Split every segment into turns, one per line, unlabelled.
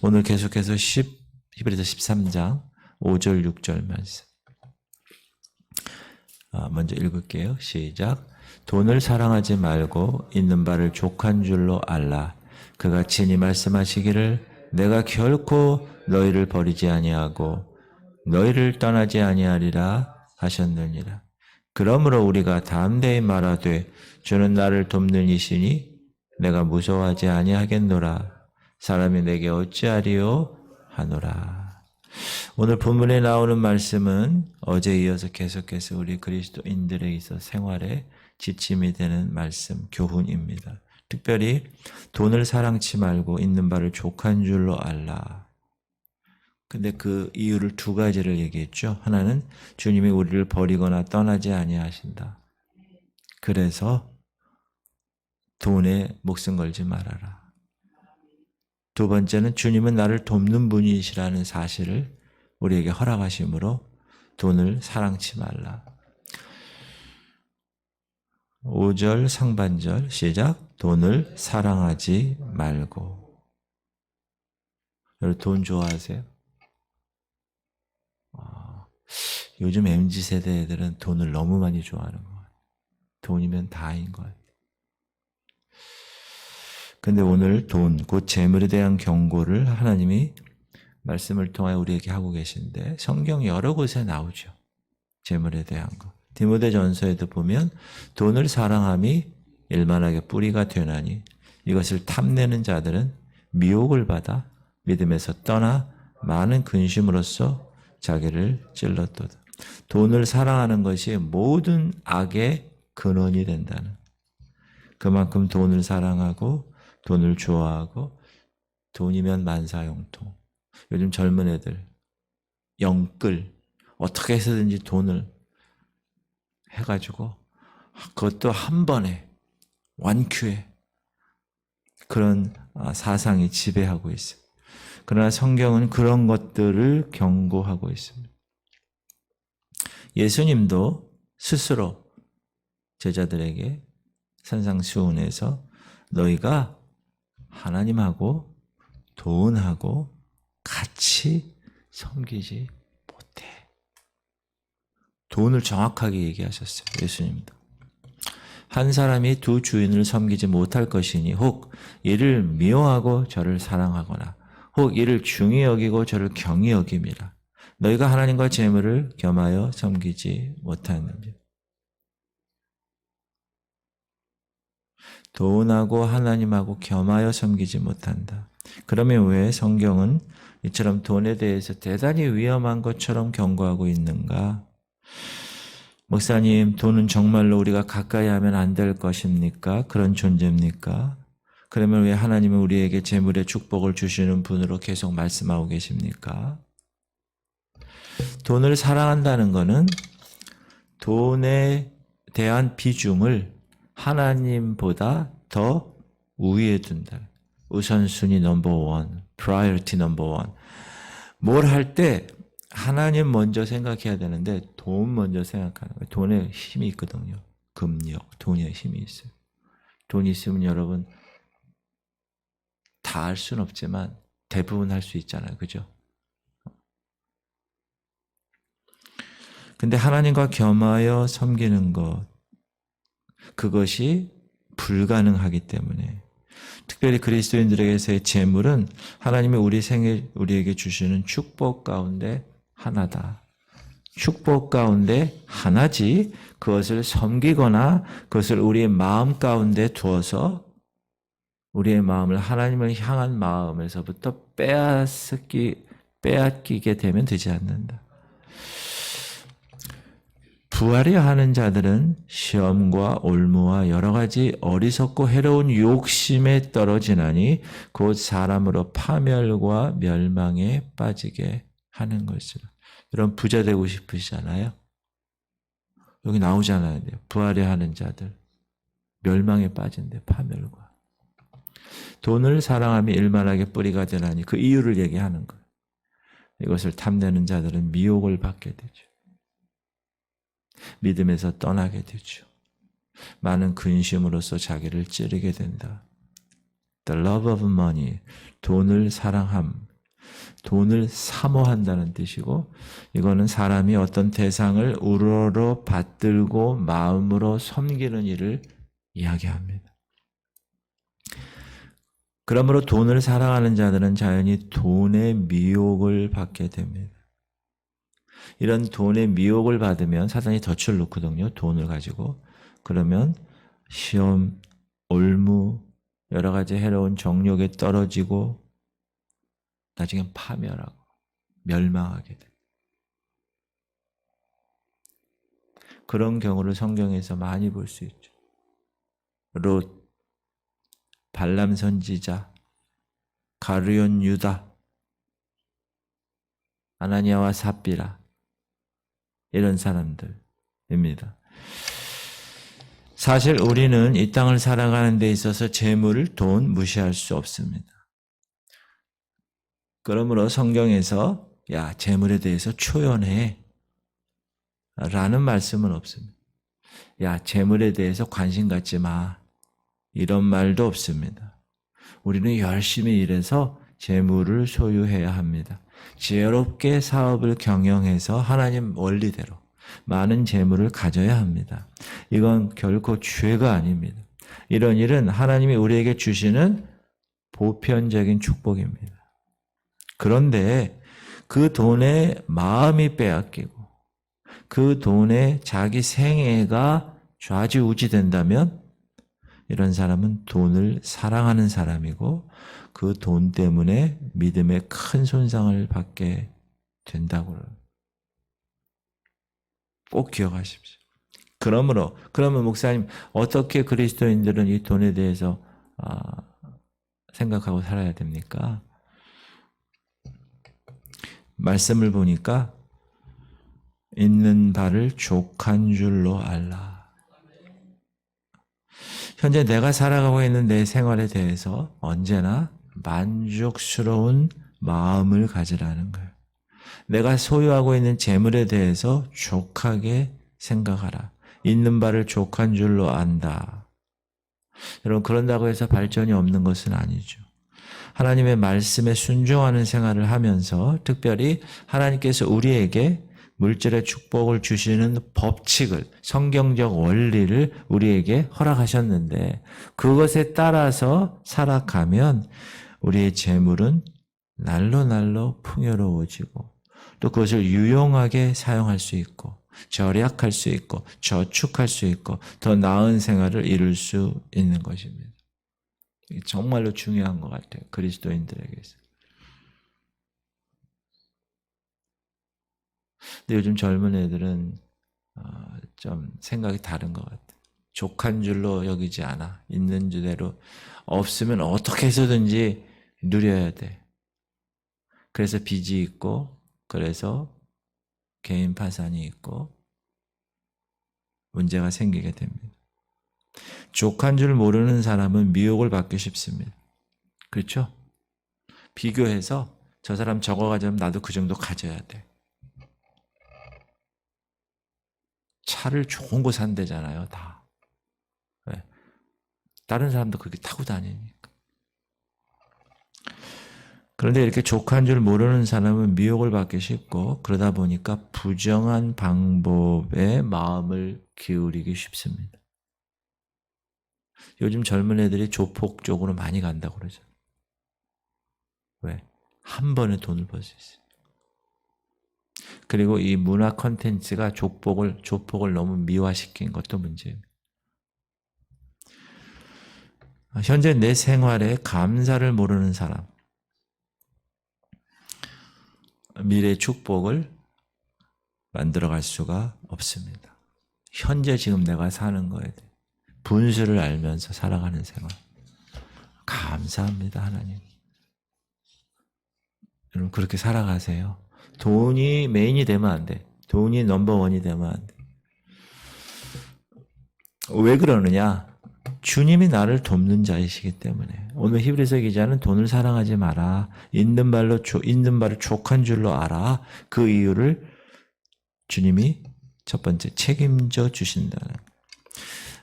오늘 계속해서 히브리서 13장 5절 6절 말씀 먼저 읽을게요. 시작. 돈을 사랑하지 말고 있는 바를 족한 줄로 알라. 그가 친히 말씀하시기를 내가 결코 너희를 버리지 아니하고 너희를 떠나지 아니하리라 하셨느니라. 그러므로 우리가 담대히 말하되 주는 나를 돕는 이시니 내가 무서워하지 아니하겠노라. 사람이 내게 어찌하리요 하노라. 오늘 본문에 나오는 말씀은 어제에 이어서 계속해서 우리 그리스도인들에 있어 생활에 지침이 되는 말씀, 교훈입니다. 특별히 돈을 사랑치 말고 있는 바를 족한 줄로 알라. 근데 그 이유를 두 가지를 얘기했죠. 하나는 주님이 우리를 버리거나 떠나지 아니하신다. 그래서 돈에 목숨 걸지 말아라. 두 번째는 주님은 나를 돕는 분이시라는 사실을 우리에게 허락하심으로 돈을 사랑치 말라. 5절 상반절 시작. 돈을 사랑하지 말고. 여러분 돈 좋아하세요? 요즘 MZ세대 애들은 돈을 너무 많이 좋아하는 것 같아요. 돈이면 다인 것 같아요. 근데 오늘 돈, 곧 재물에 대한 경고를 하나님이 말씀을 통하여 우리에게 하고 계신데 성경 여러 곳에 나오죠. 재물에 대한 것. 디모데전서에도 보면 돈을 사랑함이 일만하게 뿌리가 되나니 이것을 탐내는 자들은 미혹을 받아 믿음에서 떠나 많은 근심으로써 자기를 찔렀도다. 돈을 사랑하는 것이 모든 악의 근원이 된다는. 그만큼 돈을 사랑하고 돈을 좋아하고 돈이면 만사형통. 요즘 젊은 애들 영끌 어떻게 해서든지 돈을 해가지고 그것도 한 번에 완큐에 그런 사상이 지배하고 있어요. 그러나 성경은 그런 것들을 경고하고 있습니다. 예수님도 스스로 제자들에게 산상수훈에서 너희가 하나님하고 돈하고 같이 섬기지 못해. 돈을 정확하게 얘기하셨어요. 예수님도. 한 사람이 두 주인을 섬기지 못할 것이니 혹 이를 미워하고 저를 사랑하거나 혹 이를 중히 여기고 저를 경히 여김이라. 너희가 하나님과 재물을 겸하여 섬기지 못하느냐. 돈하고 하나님하고 겸하여 섬기지 못한다. 그러면 왜 성경은 이처럼 돈에 대해서 대단히 위험한 것처럼 경고하고 있는가? 목사님, 돈은 정말로 우리가 가까이 하면 안 될 것입니까? 그런 존재입니까? 그러면 왜 하나님은 우리에게 재물의 축복을 주시는 분으로 계속 말씀하고 계십니까? 돈을 사랑한다는 것은 돈에 대한 비중을 하나님보다 더 우위에 둔다. 우선순위 넘버원, priority 넘버원. 뭘 할 때 하나님 먼저 생각해야 되는데 돈 먼저 생각하는 거예요. 돈에 힘이 있거든요. 금력, 돈에 힘이 있어요. 돈이 있으면 여러분 다 할 수는 없지만 대부분 할 수 있잖아요. 그죠? 근데 하나님과 겸하여 섬기는 것, 그것이 불가능하기 때문에 특별히 그리스도인들에게서의 재물은 하나님이 우리에게 주시는 축복 가운데 하나다. 축복 가운데 하나지 그것을 섬기거나 그것을 우리의 마음 가운데 두어서 우리의 마음을 하나님을 향한 마음에서부터 빼앗기게 되면 되지 않는다. 부하려 하는 자들은 시험과 올무와 여러 가지 어리석고 해로운 욕심에 떨어지나니 곧 사람으로 파멸과 멸망에 빠지게 하는 것이라. 여러분 부자 되고 싶으시잖아요. 여기 나오잖아요. 부하려 하는 자들 멸망에 빠진대. 파멸과. 돈을 사랑함이 일만하게 뿌리가 되나니 그 이유를 얘기하는 거예요. 이것을 탐내는 자들은 미혹을 받게 되죠. 믿음에서 떠나게 되죠. 많은 근심으로써 자기를 찌르게 된다. The love of money, 돈을 사랑함, 돈을 사모한다는 뜻이고, 이거는 사람이 어떤 대상을 우러러 받들고 마음으로 섬기는 일을 이야기합니다. 그러므로 돈을 사랑하는 자들은 자연히 돈의 미혹을 받게 됩니다. 이런 돈의 미혹을 받으면 사단이 덫을 놓거든요. 돈을 가지고. 그러면 시험, 올무, 여러 가지 해로운 정욕에 떨어지고 나중엔 파멸하고 멸망하게 돼. 그런 경우를 성경에서 많이 볼 수 있죠. 롯, 발람 선지자, 가룟 유다, 아나니아와 삽비라, 이런 사람들입니다. 사실 우리는 이 땅을 살아가는 데 있어서 재물, 돈 무시할 수 없습니다. 그러므로 성경에서 야, 재물에 대해서 초연해 라는 말씀은 없습니다. 야, 재물에 대해서 관심 갖지 마, 이런 말도 없습니다. 우리는 열심히 일해서 재물을 소유해야 합니다. 지혜롭게 사업을 경영해서 하나님 원리대로 많은 재물을 가져야 합니다. 이건 결코 죄가 아닙니다. 이런 일은 하나님이 우리에게 주시는 보편적인 축복입니다. 그런데 그 돈에 마음이 빼앗기고 그 돈에 자기 생애가 좌지우지된다면 이런 사람은 돈을 사랑하는 사람이고 그 돈 때문에 믿음에 큰 손상을 받게 된다고 꼭 기억하십시오. 그러면 목사님, 어떻게 그리스도인들은 이 돈에 대해서 생각하고 살아야 됩니까? 말씀을 보니까 있는 바를 족한 줄로 알라. 현재 내가 살아가고 있는 내 생활에 대해서 언제나 만족스러운 마음을 가지라는 거예요. 내가 소유하고 있는 재물에 대해서 족하게 생각하라. 있는 바를 족한 줄로 안다. 여러분, 그런다고 해서 발전이 없는 것은 아니죠. 하나님의 말씀에 순종하는 생활을 하면서 특별히 하나님께서 우리에게 물질의 축복을 주시는 법칙을, 성경적 원리를 우리에게 허락하셨는데 그것에 따라서 살아가면 우리의 재물은 날로 날로 풍요로워지고 또 그것을 유용하게 사용할 수 있고 절약할 수 있고 저축할 수 있고 더 나은 생활을 이룰 수 있는 것입니다. 이게 정말로 중요한 것 같아요. 그리스도인들에게서. 근데 요즘 젊은 애들은 좀 생각이 다른 것 같아요. 족한 줄로 여기지 않아. 있는 주대로 없으면 어떻게 해서든지 누려야 돼. 그래서 빚이 있고 그래서 개인 파산이 있고 문제가 생기게 됩니다. 족한 줄 모르는 사람은 미혹을 받기 쉽습니다. 그렇죠? 비교해서 저 사람 저거 가지면 나도 그 정도 가져야 돼. 차를 좋은 거 산대잖아요, 다. 왜? 다른 사람도 그렇게 타고 다니니까. 그런데 이렇게 족한 줄 모르는 사람은 미혹을 받기 쉽고 그러다 보니까 부정한 방법에 마음을 기울이기 쉽습니다. 요즘 젊은 애들이 조폭 쪽으로 많이 간다고 그러죠. 왜? 한 번에 돈을 벌 수 있어요. 그리고 이 문화 콘텐츠가 조폭을 너무 미화시킨 것도 문제입니다. 현재 내 생활에 감사를 모르는 사람, 미래의 축복을 만들어갈 수가 없습니다. 현재 지금 내가 사는 거에 대해 분수를 알면서 살아가는 생활. 감사합니다, 하나님. 여러분 그렇게 살아가세요. 돈이 메인이 되면 안 돼. 돈이 넘버원이 되면 안 돼. 왜 그러느냐? 주님이 나를 돕는 자이시기 때문에. 오늘 히브리서 기자는 돈을 사랑하지 마라. 있는 바를 족한 줄로 알아. 그 이유를 주님이 첫 번째 책임져 주신다는.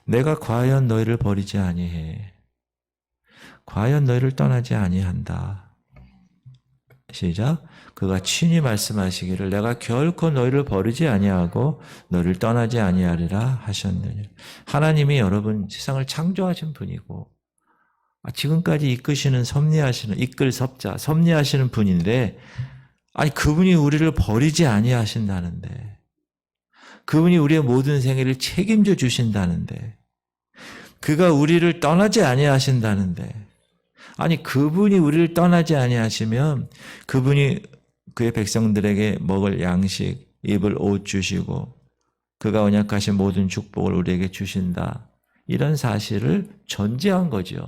내가 과연 너희를 버리지 아니해. 과연 너희를 떠나지 아니한다. 시작. 그가 친히 말씀하시기를 내가 결코 너희를 버리지 아니하고 너희를 떠나지 아니하리라 하셨느니라. 하나님이 여러분 세상을 창조하신 분이고 지금까지 이끄시는 섭리하시는 이끌 섭자 섭리하시는 분인데 아니 그분이 우리를 버리지 아니하신다는데 그분이 우리의 모든 생애를 책임져 주신다는데 그가 우리를 떠나지 아니하신다는데 아니 그분이 우리를 떠나지 아니하시면 그분이 그의 백성들에게 먹을 양식, 입을 옷 주시고 그가 언약하신 모든 축복을 우리에게 주신다. 이런 사실을 전제한 거죠.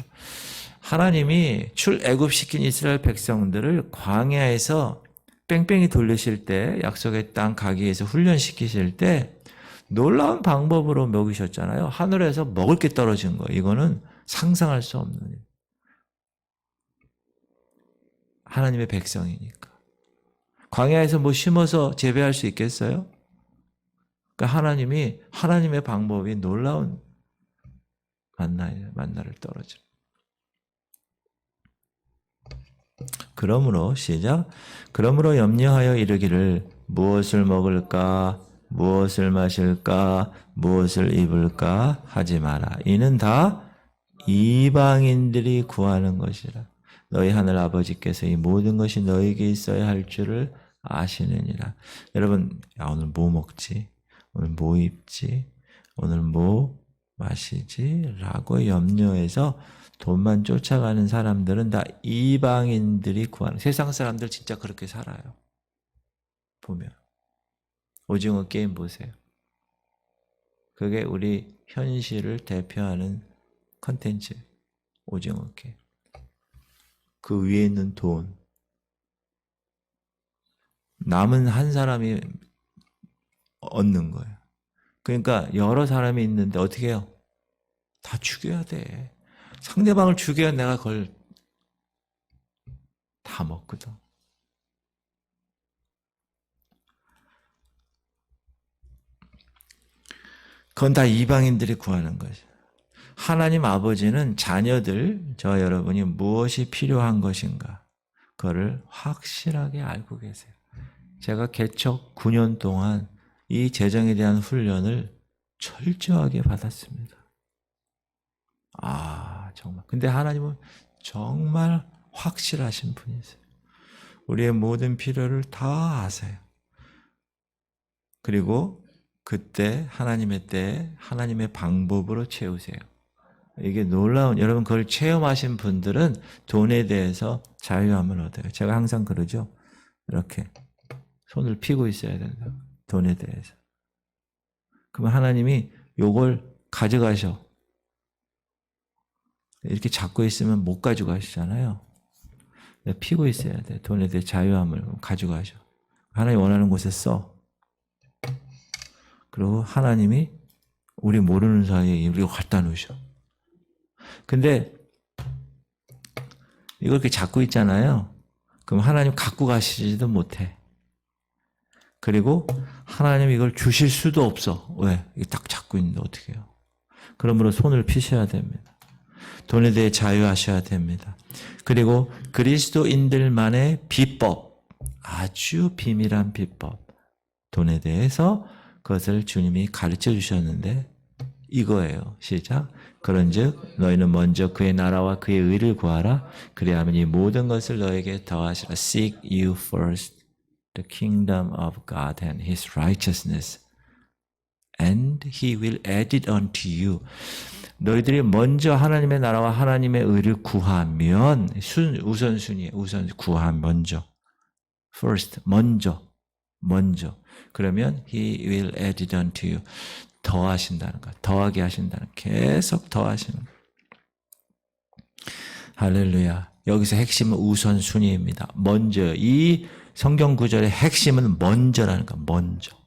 하나님이 출애굽시킨 이스라엘 백성들을 광야에서 뺑뺑이 돌리실 때 약속의 땅 가기 위해서 훈련시키실 때 놀라운 방법으로 먹이셨잖아요. 하늘에서 먹을 게 떨어진 거예요. 이거는 상상할 수 없는 일. 하나님의 백성이니까. 광야에서 뭐 심어서 재배할 수 있겠어요? 그러니까 하나님이 하나님의 방법이 놀라운 만나를 떨어져. 그러므로 시작. 그러므로 염려하여 이르기를 무엇을 먹을까, 무엇을 마실까, 무엇을 입을까 하지 마라. 이는 다 이방인들이 구하는 것이라. 너희 하늘 아버지께서 이 모든 것이 너에게 있어야 할 줄을 아시느니라. 여러분, 오늘 뭐 먹지? 오늘 뭐 입지? 오늘 뭐 마시지? 라고 염려해서 돈만 쫓아가는 사람들은 다 이방인들이 구하는, 세상 사람들 진짜 그렇게 살아요. 보면. 오징어 게임 보세요. 그게 우리 현실을 대표하는 컨텐츠. 오징어 게임. 그 위에 있는 돈. 남은 한 사람이 얻는 거예요. 그러니까 여러 사람이 있는데 어떻게 해요? 다 죽여야 돼. 상대방을 죽여야 내가 그걸 다 먹거든. 그건 다 이방인들이 구하는 거죠. 하나님 아버지는 자녀들, 저 여러분이 무엇이 필요한 것인가, 그거를 확실하게 알고 계세요. 제가 개척 9년 동안 이 재정에 대한 훈련을 철저하게 받았습니다. 정말. 근데 하나님은 정말 확실하신 분이세요. 우리의 모든 필요를 다 아세요. 그리고 그때 하나님의 때 하나님의 방법으로 채우세요. 이게 놀라운, 여러분 그걸 체험하신 분들은 돈에 대해서 자유함을 얻어요. 제가 항상 그러죠. 이렇게 손을 펴고 있어야 된다. 돈에 대해서. 그러면 하나님이 요걸 가져가셔. 이렇게 잡고 있으면 못 가져가시잖아요. 펴고 있어야 돼. 돈에 대해 자유함을 가져가셔. 하나님 원하는 곳에 써. 그리고 하나님이 우리 모르는 사이에 우리가 갖다 놓으셔. 근데 이걸 이렇게 잡고 있잖아요. 그럼 하나님 갖고 가시지도 못해. 그리고 하나님 이걸 주실 수도 없어. 왜? 이게 딱 잡고 있는데 어떻게 해요? 그러므로 손을 피셔야 됩니다. 돈에 대해 자유하셔야 됩니다. 그리고 그리스도인들만의 비법, 아주 비밀한 비법, 돈에 대해서 그것을 주님이 가르쳐 주셨는데 이거예요. 시작. 그런즉 너희는 먼저 그의 나라와 그의 의를 구하라. 그리하면 이 모든 것을 너에게 더하시라. Seek you first the kingdom of God and His righteousness, and He will add it unto you. 너희들이 먼저 하나님의 나라와 하나님의 의를 구하면, 우선순위에 구하면 먼저, first, 먼저. 그러면 He will add it unto you. 더하신다는 것, 더하게 하신다는, 계속 더하시는 것. 할렐루야. 여기서 핵심은 우선순위입니다. 먼저. 이 성경 구절의 핵심은 먼저라는 것, 먼저.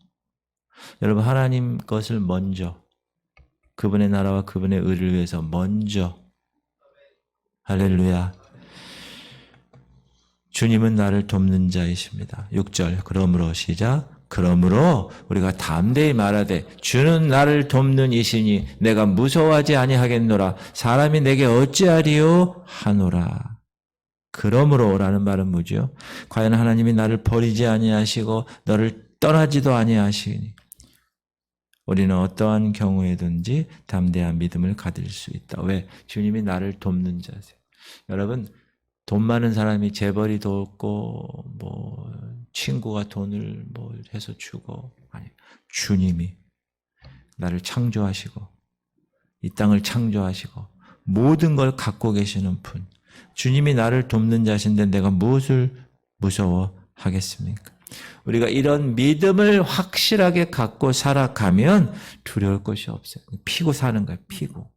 여러분, 하나님 것을 먼저, 그분의 나라와 그분의 의를 위해서 먼저. 할렐루야. 주님은 나를 돕는 자이십니다. 6절. 그러므로 시작. 그러므로 우리가 담대히 말하되 주는 나를 돕는 이시니 내가 무서워하지 아니하겠노라. 사람이 내게 어찌하리요 하노라. 그러므로라는 말은 뭐죠? 과연 하나님이 나를 버리지 아니하시고 너를 떠나지도 아니하시니 우리는 어떠한 경우에든지 담대한 믿음을 가질 수 있다. 왜? 주님이 나를 돕는 자세요. 여러분, 돈 많은 사람이 재벌이 돕고 뭐 친구가 돈을 뭐 해서 주고 아니, 주님이 나를 창조하시고 이 땅을 창조하시고 모든 걸 갖고 계시는 분. 주님이 나를 돕는 자신데 내가 무엇을 무서워하겠습니까? 우리가 이런 믿음을 확실하게 갖고 살아가면 두려울 것이 없어요. 피고 사는 거예요. 피고.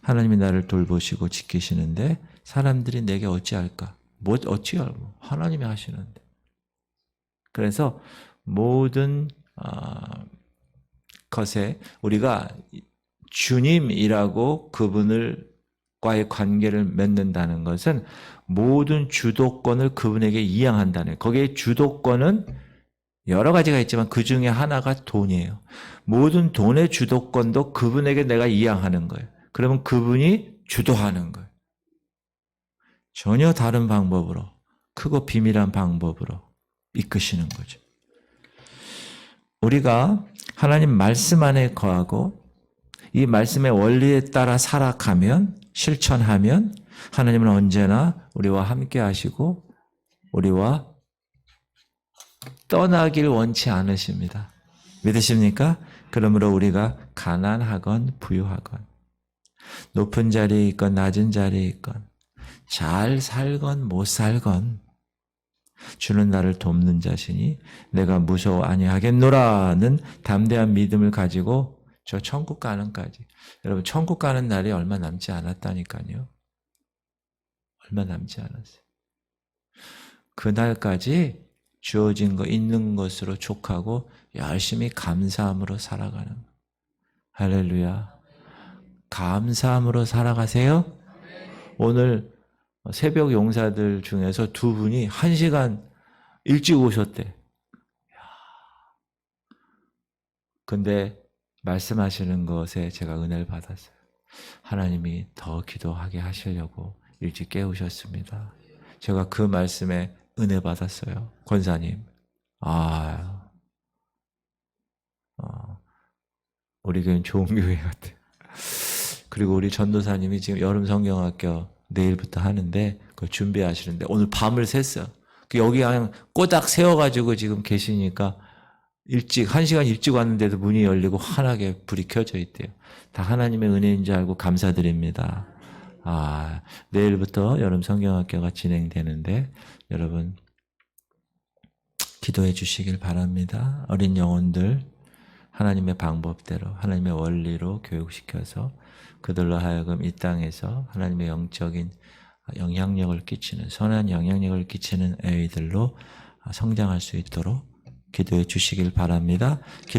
하나님이 나를 돌보시고 지키시는데 사람들이 내게 어찌할까? 뭐 어찌하고? 하나님이 하시는데. 그래서 모든 것에 우리가 주님이라고 그분과의 관계를 맺는다는 것은 모든 주도권을 그분에게 이양한다는 거예요. 거기에 주도권은 여러 가지가 있지만 그 중에 하나가 돈이에요. 모든 돈의 주도권도 그분에게 내가 이양하는 거예요. 그러면 그분이 주도하는 거예요. 전혀 다른 방법으로, 크고 비밀한 방법으로 이끄시는 거죠. 우리가 하나님 말씀 안에 거하고 이 말씀의 원리에 따라 살아가면, 실천하면 하나님은 언제나 우리와 함께 하시고 우리와 떠나길 원치 않으십니다. 믿으십니까? 그러므로 우리가 가난하건 부유하건 높은 자리에 있건 낮은 자리에 있건 잘 살건 못 살건 주는 나를 돕는 자시니 내가 무서워 아니하겠노라는 담대한 믿음을 가지고 저 천국 가는까지. 여러분 천국 가는 날이 얼마 남지 않았다니까요. 얼마 남지 않았어요. 그날까지 주어진 거 있는 것으로 족하고 열심히 감사함으로 살아가는 거. 할렐루야. 감사함으로 살아가세요. 오늘 새벽 용사들 중에서 두 분이 1시간 일찍 오셨대. 근데 말씀하시는 것에 제가 은혜를 받았어요. 하나님이 더 기도하게 하시려고 일찍 깨우셨습니다. 제가 그 말씀에 은혜 받았어요. 권사님. 우리 교회는 좋은 교회 같아요. 그리고 우리 전도사님이 지금 여름 성경학교 내일부터 하는데 그걸 준비하시는데 오늘 밤을 샜어요. 여기 그냥 꼬닥 세워가지고 지금 계시니까 일찍 1시간 일찍 왔는데도 문이 열리고 환하게 불이 켜져 있대요. 다 하나님의 은혜인 줄 알고 감사드립니다. 내일부터 여름 성경학교가 진행되는데 여러분 기도해 주시길 바랍니다. 어린 영혼들 하나님의 방법대로 하나님의 원리로 교육시켜서 그들로 하여금 이 땅에서 하나님의 영적인 영향력을 끼치는 선한 영향력을 끼치는 아이들로 성장할 수 있도록 기도해 주시길 바랍니다.